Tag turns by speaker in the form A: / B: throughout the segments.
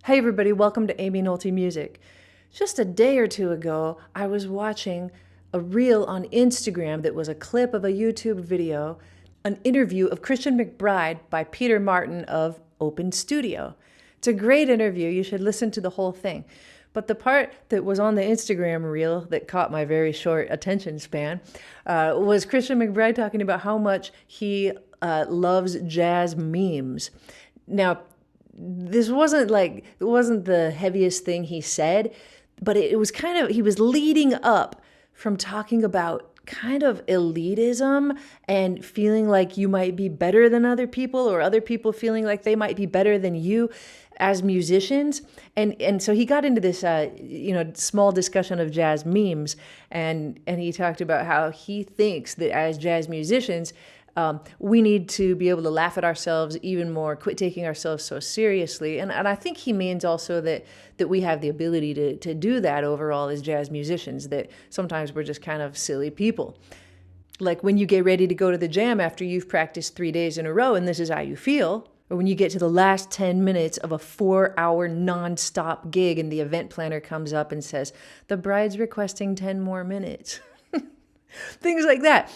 A: Hey everybody, welcome to Amy Nolte Music. Just a day or two ago, I was watching a reel on Instagram that was a clip of a YouTube video, an interview of Christian McBride by Peter Martin of Open Studio. It's a great interview, you should listen to the whole thing. But the part that was on the Instagram reel that caught my very short attention span was Christian McBride talking about how much he loves jazz memes. Now, this wasn't the heaviest thing he said, but it was kind of, he was leading up from talking about kind of elitism and feeling like you might be better than other people, or other people feeling like they might be better than you as musicians. And so he got into this small discussion of jazz memes, and he talked about how he thinks that as jazz musicians, we need to be able to laugh at ourselves even more, quit taking ourselves so seriously. And I think he means also that we have the ability to do that overall as jazz musicians, that sometimes we're just kind of silly people. Like when you get ready to go to the jam after you've practiced 3 days in a row and this is how you feel, or when you get to the last 10 minutes of a 4-hour nonstop gig and the event planner comes up and says, the bride's requesting 10 more minutes. Things like that.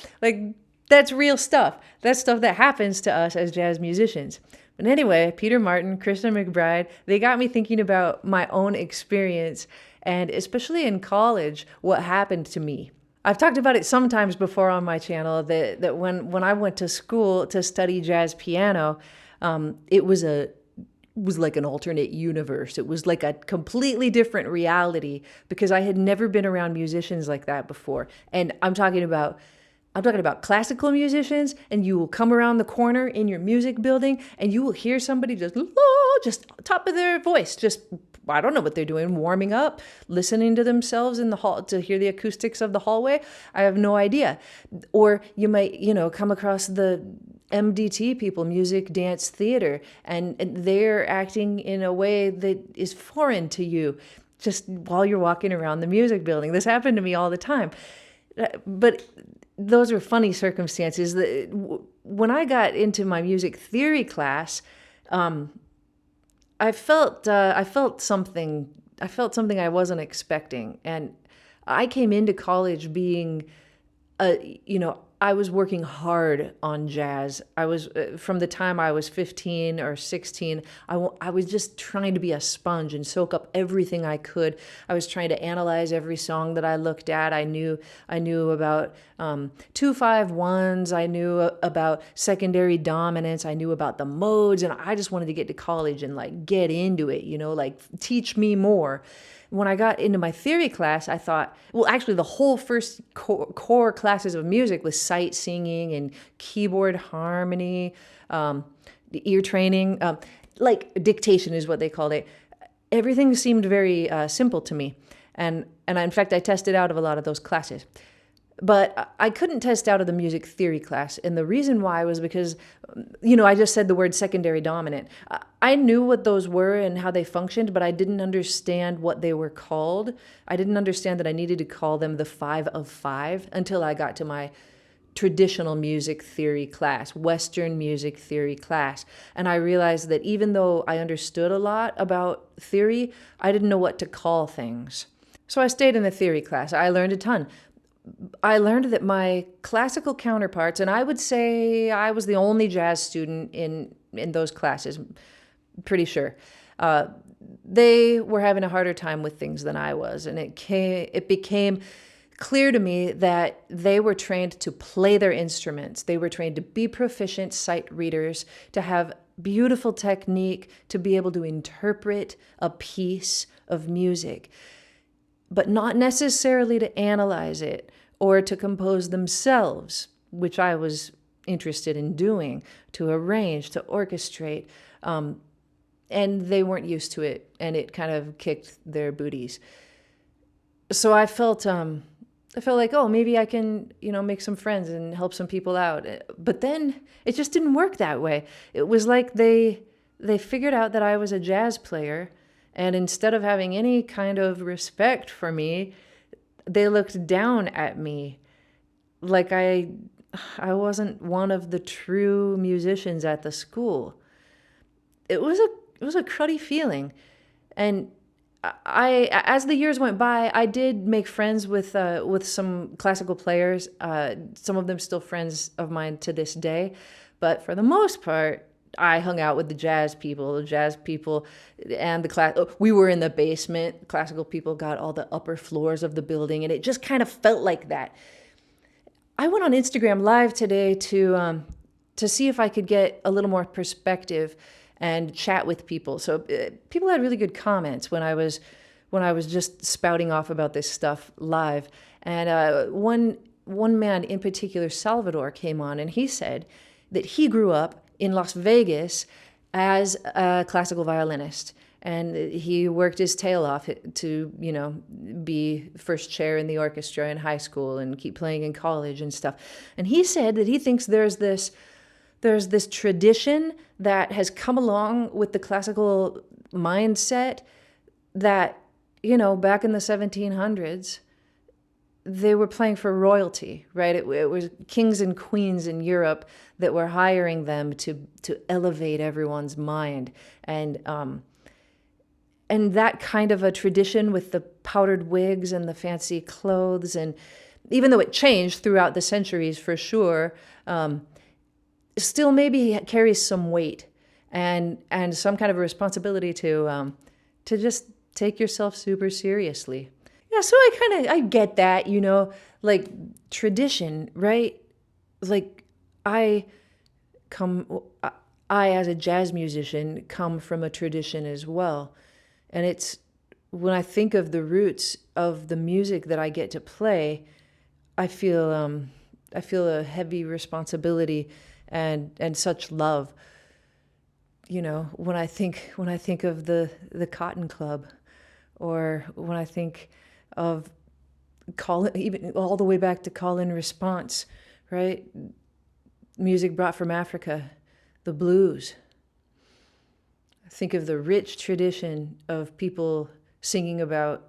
A: That's real stuff. That's stuff that happens to us as jazz musicians. But anyway, Peter Martin, Christian McBride, they got me thinking about my own experience, and especially in college, what happened to me. I've talked about it sometimes before on my channel that when I went to school to study jazz piano, it was like an alternate universe. It was like a completely different reality because I had never been around musicians like that before. And I'm talking about classical musicians, and you will come around the corner in your music building and you will hear somebody just top of their voice, just, I don't know what they're doing, warming up, listening to themselves in the hall to hear the acoustics of the hallway. I have no idea. Or you might, come across the MDT people, music, dance, theater, and they're acting in a way that is foreign to you just while you're walking around the music building. This happened to me all the time. But those were funny circumstances. When I got into my music theory class, I felt something. I felt something I wasn't expecting, and I came into college being, I was working hard on jazz. I was, from the time I was 15 or 16, I was just trying to be a sponge and soak up everything I could. I was trying to analyze every song that I looked at. I knew about 2-5-1s. I knew about secondary dominance. I knew about the modes, and I just wanted to get to college and get into it, teach me more. When I got into my theory class, I thought, well, actually the whole first core classes of music was sight singing and keyboard harmony, ear training, dictation is what they called it. Everything seemed very simple to me. And in fact, I tested out of a lot of those classes. But I couldn't test out of the music theory class. And the reason why was because, I just said the word secondary dominant. I knew what those were and how they functioned, but I didn't understand what they were called. I didn't understand that I needed to call them the 5 of 5 until I got to my traditional music theory class, Western music theory class. And I realized that even though I understood a lot about theory, I didn't know what to call things. So I stayed in the theory class. I learned a ton. I learned that my classical counterparts, and I would say I was the only jazz student in those classes, pretty sure, they were having a harder time with things than I was. And it became clear to me that they were trained to play their instruments. They were trained to be proficient sight readers, to have beautiful technique, to be able to interpret a piece of music, but not necessarily to analyze it or to compose themselves, which I was interested in doing, to arrange, to orchestrate. And they weren't used to it, and it kind of kicked their booties. So I felt like, oh, maybe I can, make some friends and help some people out. But then it just didn't work that way. It was like they figured out that I was a jazz player, and instead of having any kind of respect for me, they looked down at me like I wasn't one of the true musicians at the school. It was a cruddy feeling. And as the years went by, I did make friends with some classical players. Some of them still friends of mine to this day, but for the most part, I hung out with the jazz people. The jazz people and the class. We were in the basement. Classical people got all the upper floors of the building, and it just kind of felt like that. I went on Instagram Live today to see if I could get a little more perspective and chat with people. So people had really good comments when I was just spouting off about this stuff live. And one man in particular, Salvador, came on, and he said that he grew up in Las Vegas as a classical violinist. And he worked his tail off to, be first chair in the orchestra in high school and keep playing in college and stuff. And he said that he thinks there's this tradition that has come along with the classical mindset that, back in the 1700s, they were playing for royalty, right? It was kings and queens in Europe that were hiring them to elevate everyone's mind. And that kind of a tradition with the powdered wigs and the fancy clothes, and even though it changed throughout the centuries for sure, still maybe carries some weight and some kind of a responsibility to just take yourself super seriously. Yeah, so I get that, like tradition, right? Like I as a jazz musician come from a tradition as well. And it's when I think of the roots of the music that I get to play, I feel a heavy responsibility and such love. When I think of the Cotton Club, or when I think of even all the way back to call and response, right? Music brought from Africa, the blues. I think of the rich tradition of people singing about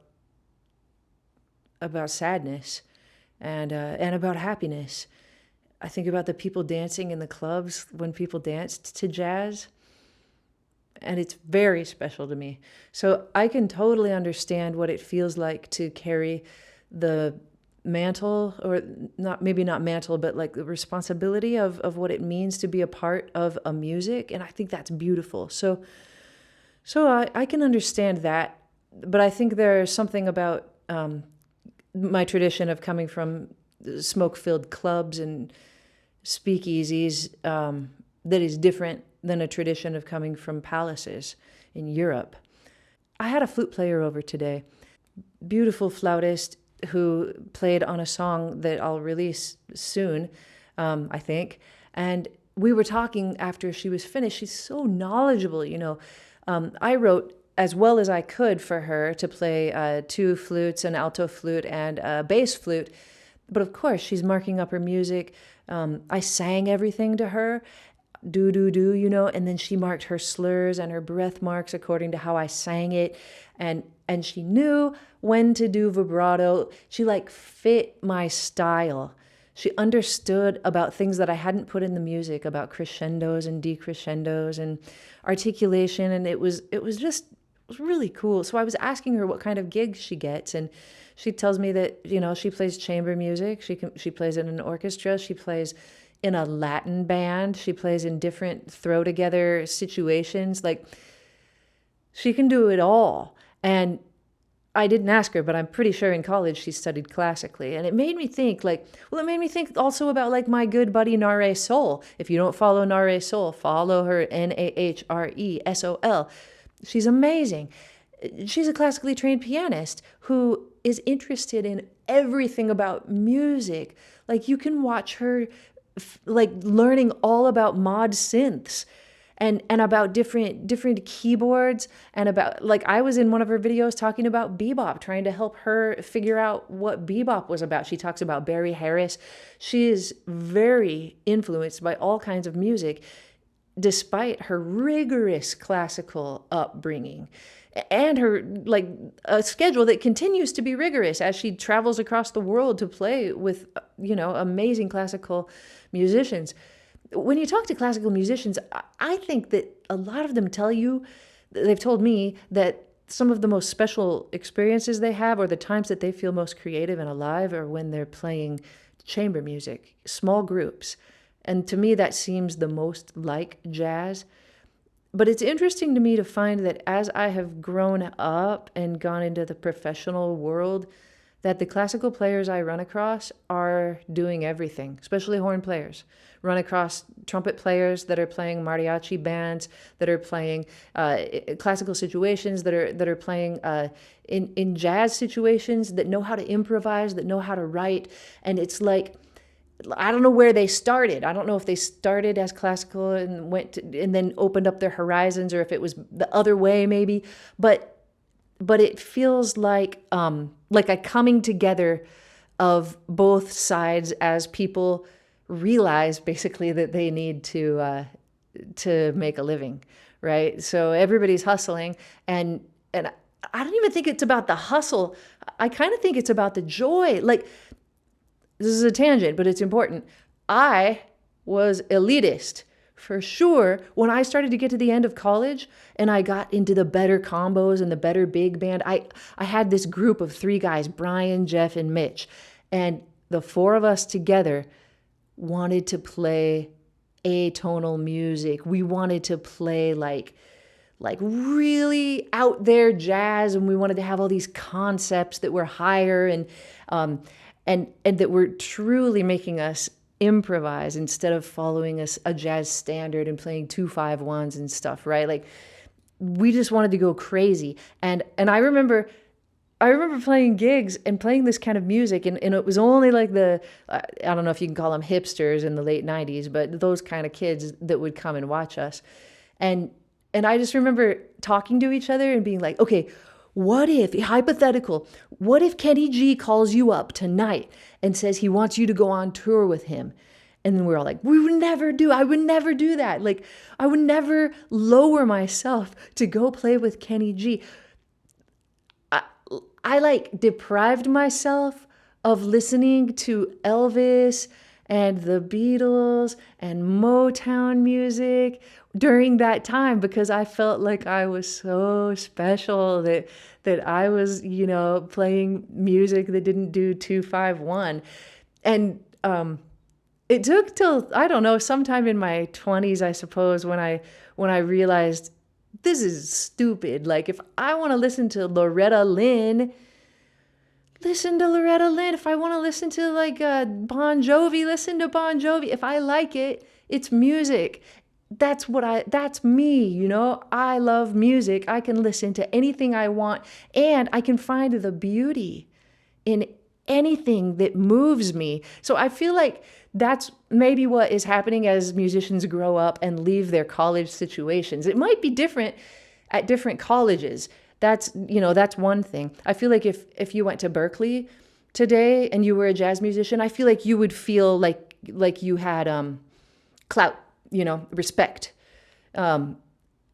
A: sadness and about happiness. I think about the people dancing in the clubs when people danced to jazz. And it's very special to me. So I can totally understand what it feels like to carry the mantle, or maybe not mantle, but like the responsibility of what it means to be a part of a music. And I think that's beautiful. So I can understand that. But I think there's something about my tradition of coming from smoke-filled clubs and speakeasies that is different than a tradition of coming from palaces in Europe. I had a flute player over today, beautiful flautist who played on a song that I'll release soon, I think. And we were talking after she was finished. She's so knowledgeable, I wrote as well as I could for her to play 2 flutes, an alto flute, and a bass flute. But of course, she's marking up her music. I sang everything to her, do, and then she marked her slurs and her breath marks according to how I sang it. And she knew when to do vibrato. She fit my style. She understood about things that I hadn't put in the music, about crescendos and decrescendos and articulation. And it was really cool. So I was asking her what kind of gigs she gets, and she tells me that, she plays chamber music. She plays in an orchestra. She plays in a Latin band. She plays in different throw together situations. She can do it all. And I didn't ask her, but I'm pretty sure in college she studied classically. And it made me think it made me think also about my good buddy Nare Sol. If you don't follow Nare Sol, follow her, Nahresol. She's amazing. She's a classically trained pianist who is interested in everything about music. You can watch her learning all about mod synths and about different keyboards, and about I was in one of her videos talking about bebop, trying to help her figure out what bebop was about. She talks about Barry Harris. She is very influenced by all kinds of music, despite her rigorous classical upbringing and her a schedule that continues to be rigorous as she travels across the world to play with amazing classical musicians. When you talk to classical musicians, I think that a lot of them they've told me that some of the most special experiences they have, or the times that they feel most creative and alive, are when they're playing chamber music, small groups. And to me, that seems the most like jazz. But it's interesting to me to find that as I have grown up and gone into the professional world, that the classical players I run across are doing everything, especially horn players. Run across trumpet players that are playing mariachi bands, that are playing classical situations, that are playing in jazz situations, that know how to improvise, that know how to write. And it's like, I don't know where they started. I don't know if they started as classical and went to, and then opened up their horizons, or if it was the other way maybe. But it feels like a coming together of both sides as people realize basically that they need to make a living, right? So everybody's hustling, and I don't even think it's about the hustle. I kind of think it's about the joy. Like, this is a tangent, but it's important. I was elitist for sure when I started to get to the end of college and I got into the better combos and the better big band. I had this group of 3 guys, Brian, Jeff, and Mitch. And the 4 of us together wanted to play atonal music. We wanted to play like really out there jazz, and we wanted to have all these concepts that were higher and that were truly making us improvise instead of following a jazz standard and playing 2-5-1s and stuff, right? Like, we just wanted to go crazy. And I remember playing gigs and playing this kind of music, and it was only like I don't know if you can call them hipsters in the late 90s, but those kind of kids that would come and watch us. And I just remember talking to each other and being like, okay, what if Kenny G calls you up tonight and says he wants you to go on tour with him? And then we're all like, I would never do that. Like, I would never lower myself to go play with Kenny G. I like deprived myself of listening to Elvis and the Beatles and Motown music during that time because I felt like I was so special that I was, playing music that didn't do 2-5-1. And it took till, I don't know, sometime in my 20s, I suppose, when I realized this is stupid. Like, if I want to listen to Loretta Lynn, listen to Loretta Lynn. If I want to listen to Bon Jovi, listen to Bon Jovi. If I like it, it's music. That's me, I love music. I can listen to anything I want, and I can find the beauty in anything that moves me. So I feel like that's maybe what is happening as musicians grow up and leave their college situations. It might be different at different colleges. That's one thing. I feel like if you went to Berkeley today and you were a jazz musician, I feel like you would feel like you had clout, respect,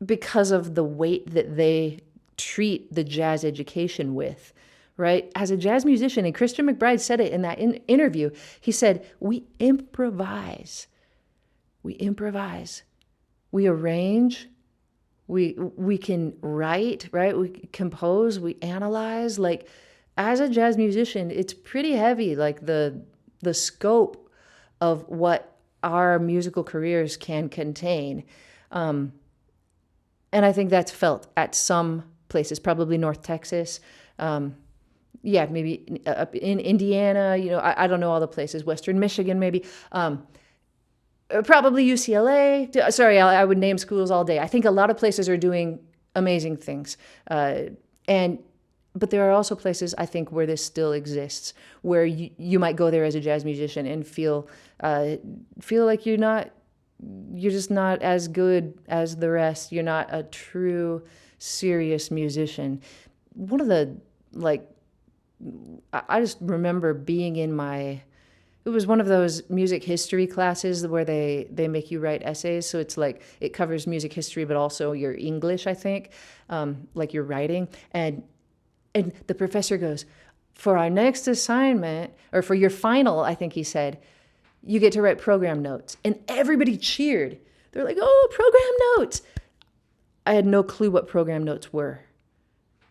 A: because of the weight that they treat the jazz education with, right? As a jazz musician, and Christian McBride said it in that interview, he said, we improvise, we arrange, we can write, right? We compose, we analyze. Like, as a jazz musician, it's pretty heavy, like the scope of what our musical careers can contain. And I think that's felt at some places, probably North Texas. Maybe up in Indiana, I don't know all the places, Western Michigan, maybe. Probably UCLA. Sorry, I would name schools all day. I think a lot of places are doing amazing things. But there are also places, I think, where this still exists, where you might go there as a jazz musician and feel like you're just not as good as the rest. You're not a true, serious musician. One of the, I just remember being it was one of those music history classes where they make you write essays. So it's like, it covers music history, but also your English, I think, like your writing. And the professor goes, for our next assignment, or for your final, I think he said, you get to write program notes. And everybody cheered. They're like, oh, program notes. I had no clue what program notes were.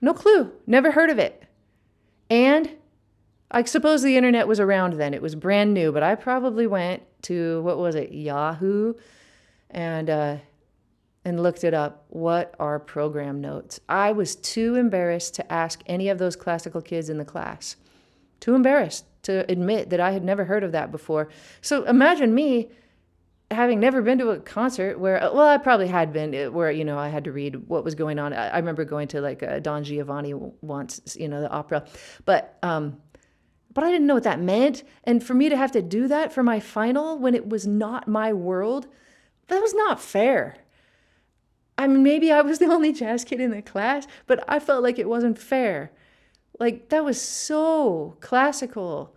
A: No clue. Never heard of it. And I suppose the internet was around then. It was brand new, but I probably went to, what was it, Yahoo, and looked it up. What are program notes? I was too embarrassed to ask any of those classical kids in the class. Too embarrassed to admit that I had never heard of that before. So imagine me having never been to a concert where, well, I probably had been, where, I had to read what was going on. I remember going to like Don Giovanni once, the opera. But I didn't know what that meant. And for me to have to do that for my final when it was not my world, that was not fair. I mean, maybe I was the only jazz kid in the class, but I felt like it wasn't fair. Like, that was so classical.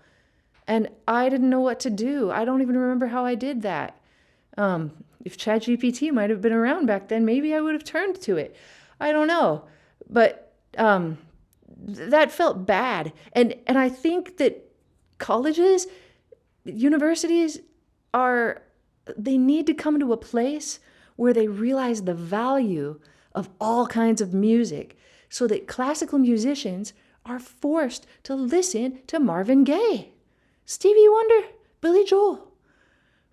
A: And I didn't know what to do. I don't even remember how I did that. If ChatGPT might have been around back then, maybe I would have turned to it. I don't know. But that felt bad. And I think that colleges, universities they need to come to a place where they realize the value of all kinds of music so that classical musicians are forced to listen to Marvin Gaye, Stevie Wonder, Billy Joel,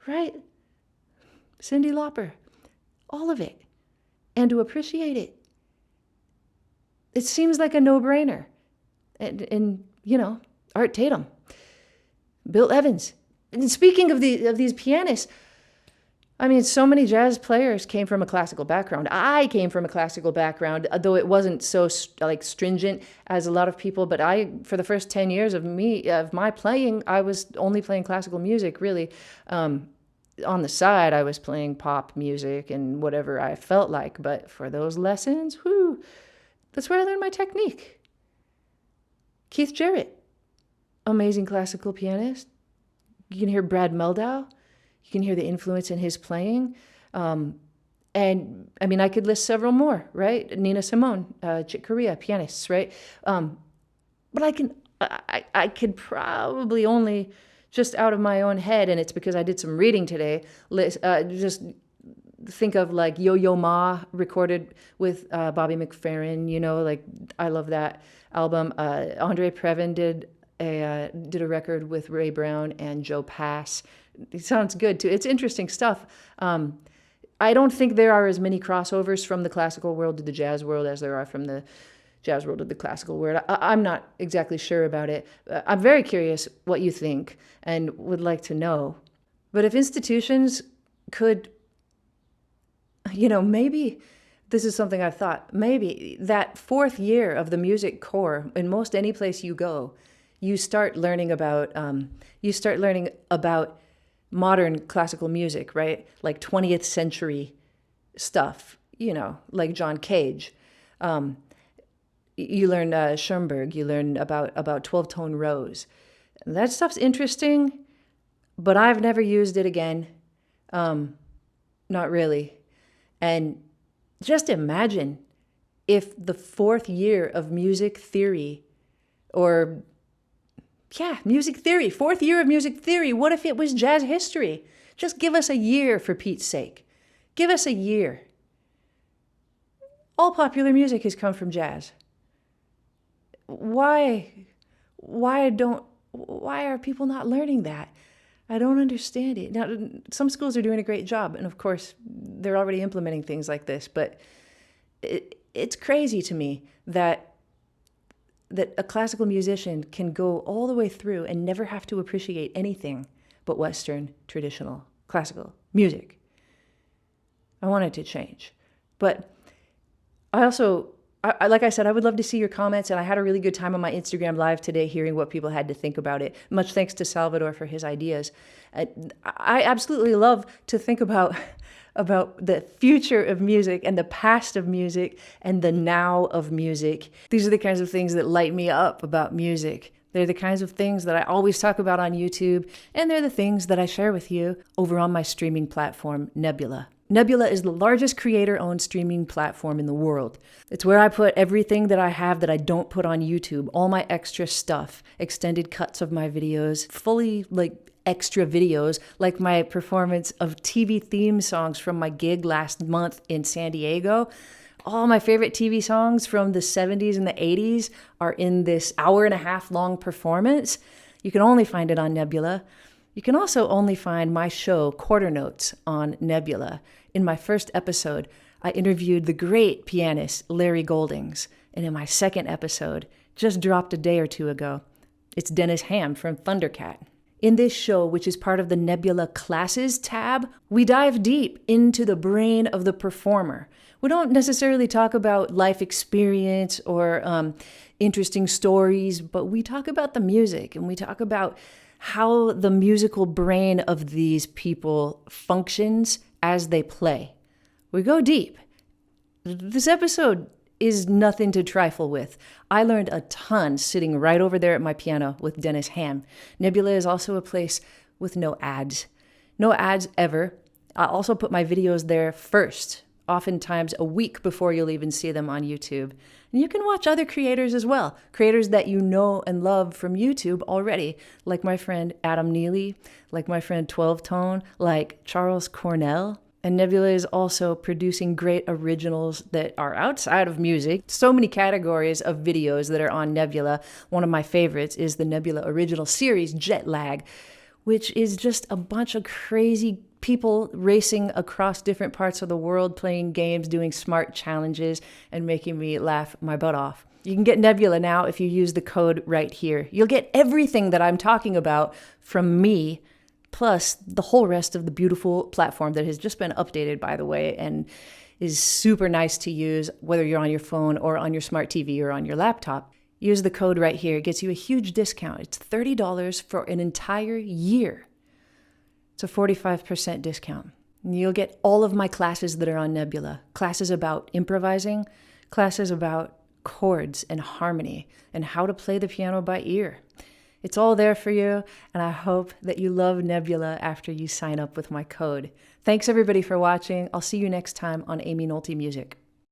A: right? Cyndi Lauper, all of it, and to appreciate it. It seems like a no-brainer. And Art Tatum, Bill Evans. And speaking of these pianists, I mean, so many jazz players came from a classical background. I came from a classical background, though it wasn't so stringent as a lot of people. But for the first 10 years of my playing, I was only playing classical music, really. On the side, I was playing pop music and whatever I felt like. But for those lessons, that's where I learned my technique. Keith Jarrett, amazing classical pianist. You can hear Brad Meldau. You can hear the influence in his playing. And I mean, I could list several more, right? Nina Simone, Chick Corea, pianists, right? But I could probably only, just out of my own head, and it's because I did some reading today, just think of like Yo-Yo Ma recorded with Bobby McFerrin, like I love that album. Andre Previn did a record with Ray Brown and Joe Pass. It sounds good too. It's interesting stuff. I don't think there are as many crossovers from the classical world to the jazz world as there are from the jazz world to the classical world. I'm not exactly sure about it. I'm very curious what you think and would like to know. But if institutions could, maybe this is something I've thought, maybe that fourth year of the music core, in most any place you go, you start learning about modern classical music, right? Like 20th century stuff, like John Cage. You learn Schoenberg, you learn about 12-tone rows. That stuff's interesting, but I've never used it again. Not really. And just imagine if the fourth year of music theory, music theory, fourth year of music theory, what if it was jazz history? Just give us a year, for Pete's sake. Give us a year. All popular music has come from jazz. Why are people not learning that? I don't understand it. Now, some schools are doing a great job, and of course, they're already implementing things like this, but it's crazy to me that a classical musician can go all the way through and never have to appreciate anything but Western traditional classical music. I want it to change. But I also, like I said, I would love to see your comments, and I had a really good time on my Instagram Live today hearing what people had to think about it. Much thanks to Salvador for his ideas. I absolutely love to think about the future of music and the past of music and the now of music. These are the kinds of things that light me up about music. They're the kinds of things that I always talk about on YouTube, and they're the things that I share with you over on my streaming platform, Nebula. Nebula is the largest creator-owned streaming platform in the world. It's where I put everything that I have that I don't put on YouTube, all my extra stuff, extended cuts of my videos, fully extra videos, like my performance of TV theme songs from my gig last month in San Diego. All my favorite TV songs from the 70s and the 80s are in this hour-and-a-half long performance. You can only find it on Nebula. You can also only find my show, Quarter Notes, on Nebula. In my first episode, I interviewed the great pianist Larry Goldings. And in my second episode, just dropped a day or two ago, it's Dennis Ham from Thundercat. In this show, which is part of the Nebula Classes tab, we dive deep into the brain of the performer. We don't necessarily talk about life experience or interesting stories, but we talk about the music, and we talk about how the musical brain of these people functions as they play. We go deep. This episode is nothing to trifle with. I learned a ton sitting right over there at my piano with Dennis Ham. Nebula is also a place with no ads. No ads ever. I also put my videos there first, oftentimes a week before you'll even see them on YouTube. And you can watch other creators as well, creators that you know and love from YouTube already, like my friend Adam Neely, like my friend 12 Tone, like Charles Cornell. And Nebula is also producing great originals that are outside of music. So many categories of videos that are on Nebula. One of my favorites is the Nebula original series, Jet Lag, which is just a bunch of crazy people racing across different parts of the world, playing games, doing smart challenges, and making me laugh my butt off. You can get Nebula now if you use the code right here. You'll get everything that I'm talking about from me, plus the whole rest of the beautiful platform that has just been updated, by the way, and is super nice to use, whether you're on your phone or on your smart TV or on your laptop. Use the code right here. It gets you a huge discount. It's $30 for an entire year. It's a 45% discount. And you'll get all of my classes that are on Nebula. Classes about improvising, classes about chords and harmony, and how to play the piano by ear. It's all there for you, and I hope that you love Nebula after you sign up with my code. Thanks everybody for watching. I'll see you next time on Amy Nolte Music.